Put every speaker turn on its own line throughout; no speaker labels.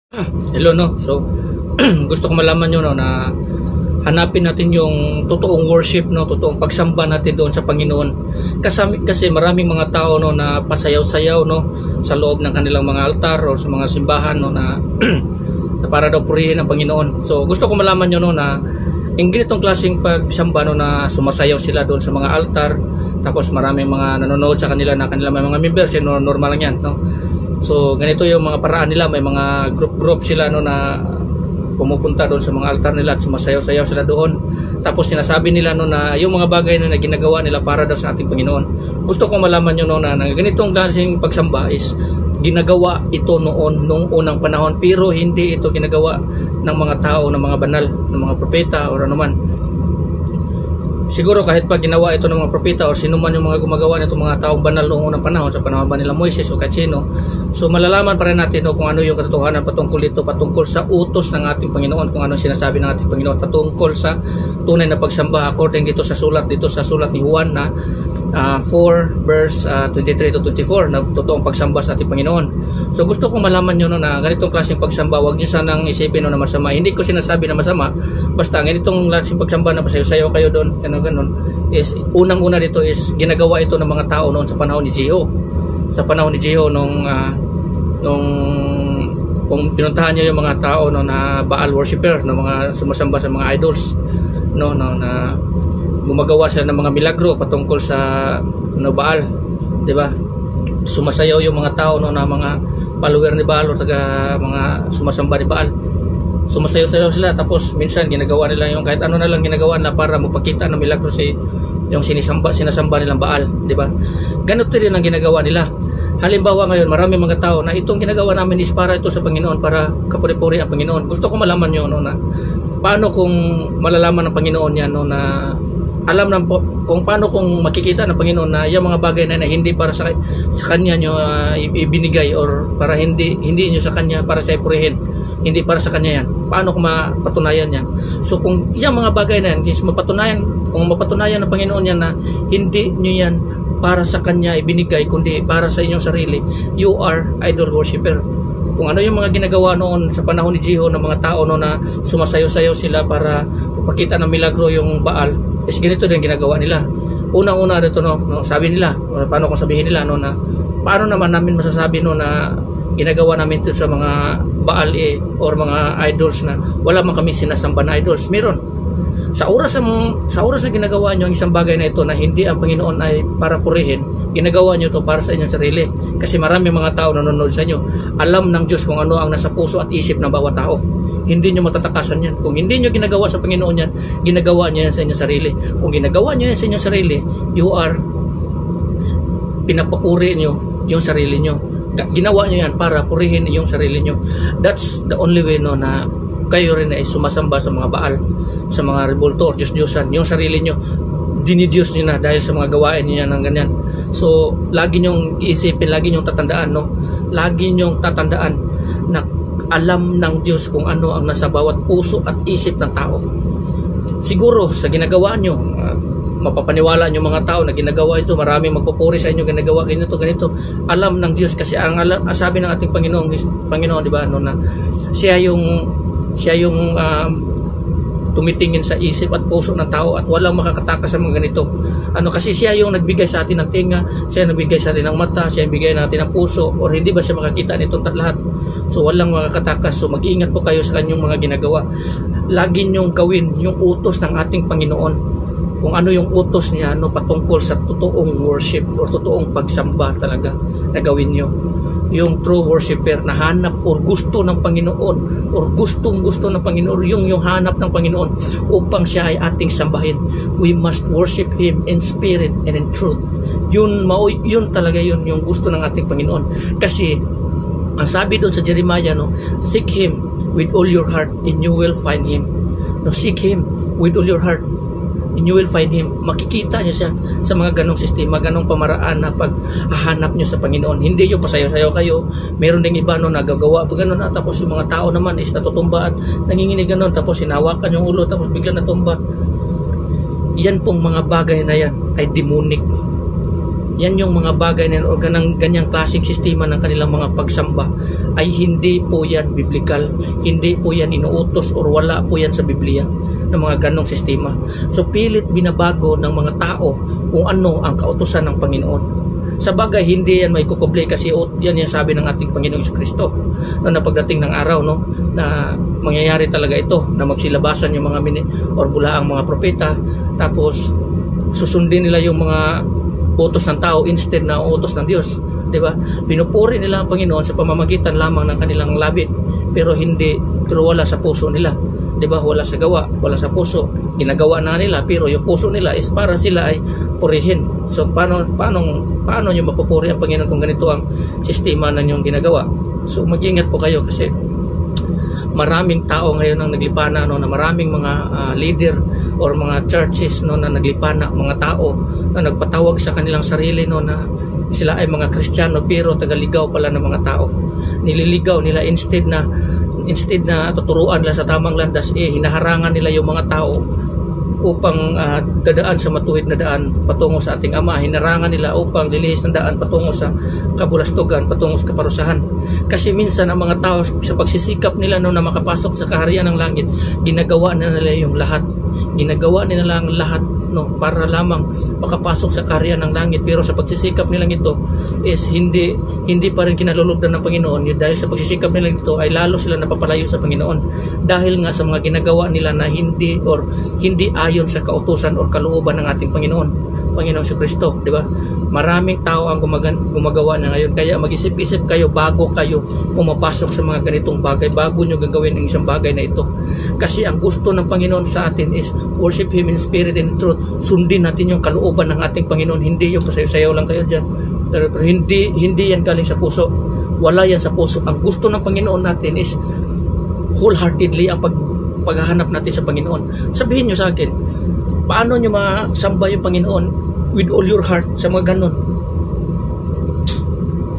Hello, no? So, gusto ko malaman nyo, no, na hanapin natin yung totoong worship, no, totoong pagsamba natin doon sa Panginoon. Kasi maraming mga tao, no, na pasayaw-sayaw, no, sa loob ng kanilang mga altar o sa mga simbahan, no, na, na para daw purihin ang Panginoon. So, gusto ko malaman nyo, no, na yung ganitong klaseng pagsamba, no, na sumasayaw sila doon sa mga altar, tapos maraming mga nanonood sa kanila na kanila may mga members, no, normal lang yan, no. So ganito yung mga paraan nila, may mga group sila, no, na pumupunta doon sa mga altar nila at sumasayaw-sayaw sila doon. Tapos sinasabi nila, no, na yung mga bagay na ginagawa nila para daw sa ating Panginoon. Gusto ko malaman nyo, no, na ganitong klaseng pagsamba is ginagawa ito nung unang panahon, pero hindi ito ginagawa ng mga tao, ng mga banal, ng mga propeta o anuman. Siguro kahit pa ginawa ito ng mga propeta o sino man yung mga gumagawa nito mga taong banal noong unang panahon, sa panahon ba nila Moises o kahit sino, so malalaman pa rin natin, no, kung ano yung katotohanan patungkol dito, patungkol sa utos ng ating Panginoon, kung ano sinasabi ng ating Panginoon patungkol sa tunay na pagsamba according dito sa sulat ni Juan na 4 verse 23 to 24 na totoong pagsamba sa ating Panginoon. So gusto kong malaman nyo, no, na ganitong klaseng pagsamba, huwag nyo sanang isipin, no, na masama. Hindi ko sinasabi na masama, basta ganitong klaseng pagsamba na pasayo-sayo kayo doon, ganun, is unang-una dito is ginagawa ito ng mga tao noon sa panahon ni Jeho. Sa panahon ni Jeho nung kung pinuntahan nyo yung mga tao, no, na Baal worshipper, na mga sumasamba sa mga idols, no, na gumagawa sila ng mga milagro patungkol sa, no, Baal, di ba? Sumasayaw yung mga tao, no, na mga follower ni Baal o taga mga sumasamba ni Baal. Sumasayaw-sayaw sila, tapos minsan ginagawa nila yung kahit ano na lang ginagawa na para magpakita ng milagro yung sinasamba nilang Baal, di ba? Ganito rin ang ginagawa nila. Halimbawa ngayon, marami mga tao na itong ginagawa namin is para ito sa Panginoon, para kapuri-puri ang Panginoon. Gusto ko malaman nyo, no, na paano kung malalaman ng Panginoon yan, no, na alam na kung paano kung makikita ng Panginoon na yung mga bagay na hindi para sa kanya nyo ibinigay, or para hindi nyo sa kanya para sa ipurihin, hindi para sa kanya yan. Paano kung mapatunayan yan? So kung yung mga bagay na yan is kung mapatunayan ng Panginoon yan na hindi nyo yan para sa kanya ibinigay, kundi para sa inyong sarili, you are idol worshiper. Kung ano yung mga ginagawa noon sa panahon ni Jeho ng mga tao, no, na sumasayaw-sayaw sila para ipakita ng milagro yung Baal, is ganito din ginagawa nila. Unang-una dito, no, sabi nila, paano kung sabihin nila, no, na paano naman namin masasabi, no, na ginagawa namin ito sa mga Baal or mga idols na wala man kami sinasamba na idols. Meron. Sa oras na ginagawa nyo ang isang bagay na ito na hindi ang Panginoon ay para purihin, ginagawa nyo ito para sa inyong sarili. Kasi marami mga tao nanonood sa inyo. Alam ng Diyos kung ano ang nasa puso at isip ng bawat tao. Hindi nyo matatakasan yan. Kung hindi nyo ginagawa sa Panginoon yan, ginagawa nyo yan sa inyong sarili. Kung ginagawa nyo yan sa inyong sarili, you are pinapapuri nyo yung sarili nyo. Ginawa nyo yan para purihin yung sarili nyo. That's the only way, no, na kayo rin ay sumasamba sa mga Baal, sa mga rebulto, Diyos-Diyosan. Yung sarili nyo, dinidiyos nyo na dahil sa mga gawain nyo yan ng ganyan. So, lagi nyong isipin, lagi nyong tatandaan, no? Lagi nyong tatandaan na alam ng Diyos kung ano ang nasa bawat puso at isip ng tao. Siguro, sa ginagawa nyo, mapapaniwala nyo mga tao na ginagawa ito, maraming magpupuri sa inyo, ginagawa ganito. Alam ng Diyos, kasi ang sabi ng ating Panginoon, di ba, no, na siya yung tumitingin sa isip at puso ng tao at walang makakatakas sa mga ganito. Kasi siya yung nagbigay sa atin ng tinga, siya nagbigay sa atin ng mata, siya nagbigay natin ng puso, or hindi ba siya makakita nitong lahat? So walang makakatakas. So mag-iingat po kayo sa kanyang mga ginagawa. Lagi niyong gawin yung utos ng ating Panginoon. Kung ano yung utos niya, no, patungkol sa totoong worship or totoong pagsamba talaga na gawin niyo. Yung true worshiper na hanap or gusto ng Panginoon or gustong-gusto ng Panginoon, yung hanap ng Panginoon upang siya ay ating sambahin. We must worship Him in spirit and in truth. Yun talaga yun yung gusto ng ating Panginoon. Kasi ang sabi doon sa Jeremiah, no, seek Him with all your heart and you will find Him. No, seek Him with all your heart and you will find Him. Makikita nyo siya sa mga ganong sistema, ganong pamaraan na paghahanap nyo sa Panginoon. Hindi yung pasayo-sayo kayo. Meron ding iba, no, nagagawa pa gano'n, tapos yung mga tao naman is natutumba at nanginginig gano'n, tapos hinawakan yung ulo, tapos bigla natumba. Yan pong mga bagay na yan ay demonic. Yan yung mga bagay na o ganyang klaseng sistema ng kanilang mga pagsamba ay hindi po yan biblical, hindi po yan inuutos or wala po yan sa Biblia ng mga ganong sistema. So pilit binabago ng mga tao kung ano ang kautusan ng Panginoon. Sa bagay, hindi yan may kukumple kasi yan yung sabi ng ating Panginoong Jesucristo na pagdating ng araw, no, na mangyayari talaga ito, na magsilabasan yung mga or bulaang mga propeta, tapos susundin nila yung mga utos ng tao instead na utos ng Diyos, di ba? Pinupuri nila ang Panginoon sa pamamagitan lamang ng kanilang labi, pero wala sa puso nila, di ba? Wala sa gawa, wala sa puso. Ginagawa na nila, pero yung puso nila is para sila ay purihin. So paano nyo mapupuri ang Panginoon kung ganito ang sistema na nyong ginagawa? So mag-ingat po kayo kasi maraming tao ngayon ang naglipana, no, na maraming mga leader or mga churches, no, na naglipana, mga tao na nagpatawag sa kanilang sarili, no, na sila ay mga Kristiyano pero tagaligaw pala ng mga tao. Nililigaw nila instead na tuturuan nila sa tamang landas, hinaharangan nila yung mga tao upang dadaan sa matuwid na daan patungo sa ating Ama. Hinarangan nila upang lilihis ng daan patungo sa kabulastugan, patungo sa kaparusahan. Kasi minsan ang mga tao sa pagsisikap nila, no, na makapasok sa kaharian ng langit, ginagawa na nila yung lahat. Ginagawa nila lang lahat, no, para lamang makapasok sa kaharian ng langit. Pero sa pagsisikap nilang ito is hindi pa rin kinalulugdan ng Panginoon. Dahil sa pagsisikap nilang ito ay lalo sila napapalayo sa Panginoon. Dahil nga sa mga ginagawa nila na hindi ayon sa kautusan or kalooban ng ating Panginoong Jesucristo, di ba? Maraming tao ang gumagawa na ngayon. Kaya mag-isip-isip kayo bago kayo pumapasok sa mga ganitong bagay, bago nyo gagawin ang isang bagay na ito. Kasi ang gusto ng Panginoon sa atin is worship Him in spirit and truth. Sundin natin yung kalooban ng ating Panginoon. Hindi yung pasayo-sayaw lang kayo dyan. Pero hindi yan galing sa puso. Wala yan sa puso. Ang gusto ng Panginoon natin is wholeheartedly ang paghahanap natin sa Panginoon. Sabihin nyo sa akin, paano nyo masamba yung Panginoon with all your heart sa mga ganon?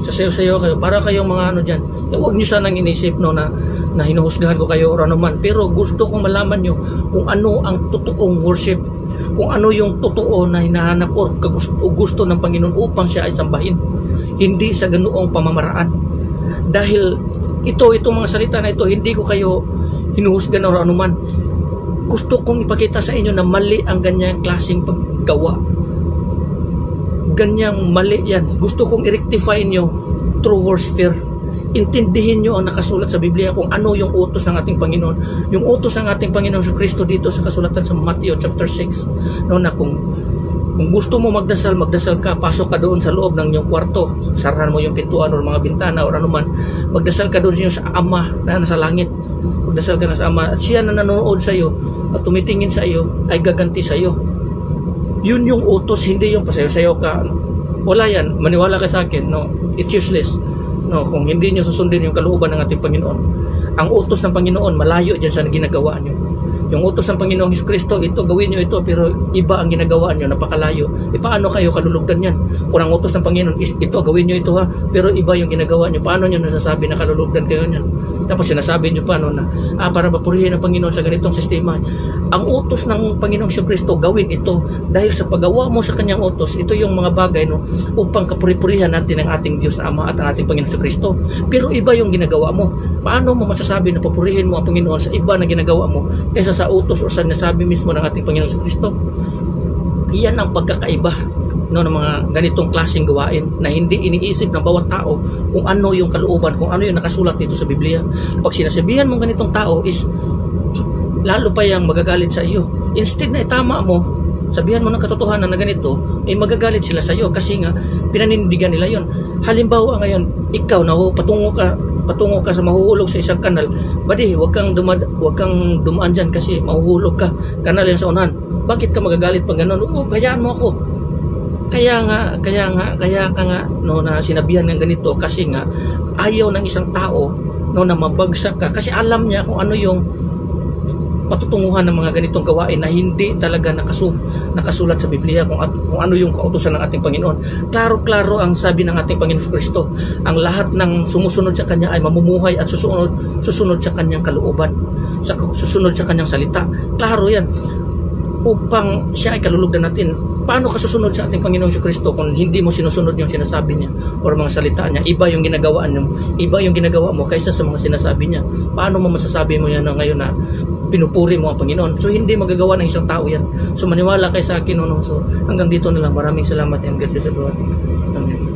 Sasayaw-sayaw kayo, para kayong mga ano dyan. Huwag nyo sanang inisip, no, na hinuhusgahan ko kayo or ano man. Pero gusto kong malaman nyo kung ano ang totoong worship, kung ano yung totoo na hinahanap or gusto ng Panginoon upang siya ay sambahin. Hindi sa ganoong pamamaraan. Dahil itong mga salita na ito, hindi ko kayo hinuhusgahan or ano man. Gusto kong ipakita sa inyo na mali ang ganyang klaseng paggawa. Ganyang mali yan. Gusto kong i-rectify nyo through warfare. Intindihin nyo ang nakasulat sa Biblia kung ano yung utos ng ating Panginoon. Yung utos ng ating Panginoon sa Kristo dito sa kasulatan sa Matthew chapter 6. No, na kung gusto mo magdasal ka, pasok ka doon sa loob ng iyong kwarto. Sarahan mo yung pintuan o mga bintana o ano man. Magdasal ka doon sa Ama na nasa langit. Magdasal ka na sa Ama. At siya na nanonood sa iyo at tumitingin sa iyo ay gaganti sa iyo. Yun yung utos, hindi yung pasayo-sayo ka. Wala yan. Maniwala ka sa akin. No? It's useless. No, kung hindi nyo susundin yung kalooban ng ating Panginoon. Ang utos ng Panginoon, malayo dyan sa ginagawa nyo. Yung utos ng Panginoong Jesucristo, ito, gawin nyo ito, pero iba ang ginagawa nyo, napakalayo. Paano kayo kalulugdan yan? Kung ang utos ng Panginoon, ito, gawin nyo ito ha, pero iba yung ginagawa nyo. Paano nyo nasasabi na kalulugdan kayo nyan? Tapos sinasabi nyo pa, no, na para mapurihin ang Panginoon sa ganitong sistema. Ang utos ng Panginoong Jesucristo, gawin ito. Dahil sa paggawa mo sa kanyang utos, ito yung mga bagay, no, upang kapuri-purihan natin ang ating Diyos na Ama at ang ating Panginoong Jesucristo. Pero iba yung ginagawa mo. Paano mo masasabi na papurihin mo ang Panginoon sa iba na ginagawa mo kaysa sa utos o sa nasabi mismo ng ating Panginoong Jesucristo? Iyan ang pagkakaiba, no, ng mga ganitong klaseng gawain na hindi iniisip ng bawat tao kung ano yung kalooban, kung ano yung nakasulat dito sa Biblia. Pag sinasabihan mong ganitong tao is lalo pa yung magagalit sa iyo. Instead na itama mo, sabihan mo ng katotohanan na ganito, ay magagalit sila sa iyo kasi nga pinanindigan nila yon. Halimbawa ngayon, ikaw na patungo ka sa mahuhulog sa isang kanal, badi, wag kang dumaan dyan kasi mahuhulog ka, kanal yan sa unahan. Bakit ka magagalit pag gano'n? Kayaan mo ako. Kaya ka nga, no, na sinabihan ng ganito kasi nga ayaw ng isang tao, no, na mabagsak ka kasi alam niya kung ano yung patutunguhan ng mga ganitong gawain na hindi talaga nakasulat sa Biblia kung ano yung kautusan ng ating Panginoon. Klaro-klaro ang sabi ng ating Panginoon Kristo, ang lahat ng sumusunod sa Kanya ay mamumuhay at susunod sa Kanyang kalooban, susunod sa Kanyang salita. Klaro yan. upang siya ay kalulugdan natin. Paano ka susunod sa ating Panginoong Kristo kung hindi mo sinusunod yung sinasabi niya o mga salita niya? Iba yung ginagawa mo kaysa sa mga sinasabi niya. Paano mo masasabi mo yan ngayon na pinupuri mo ang Panginoon? So hindi magagawa ng isang tao yan. So maniwala kayo sa akin. So hanggang dito na lang. Maraming salamat and God bless everyone. Amen.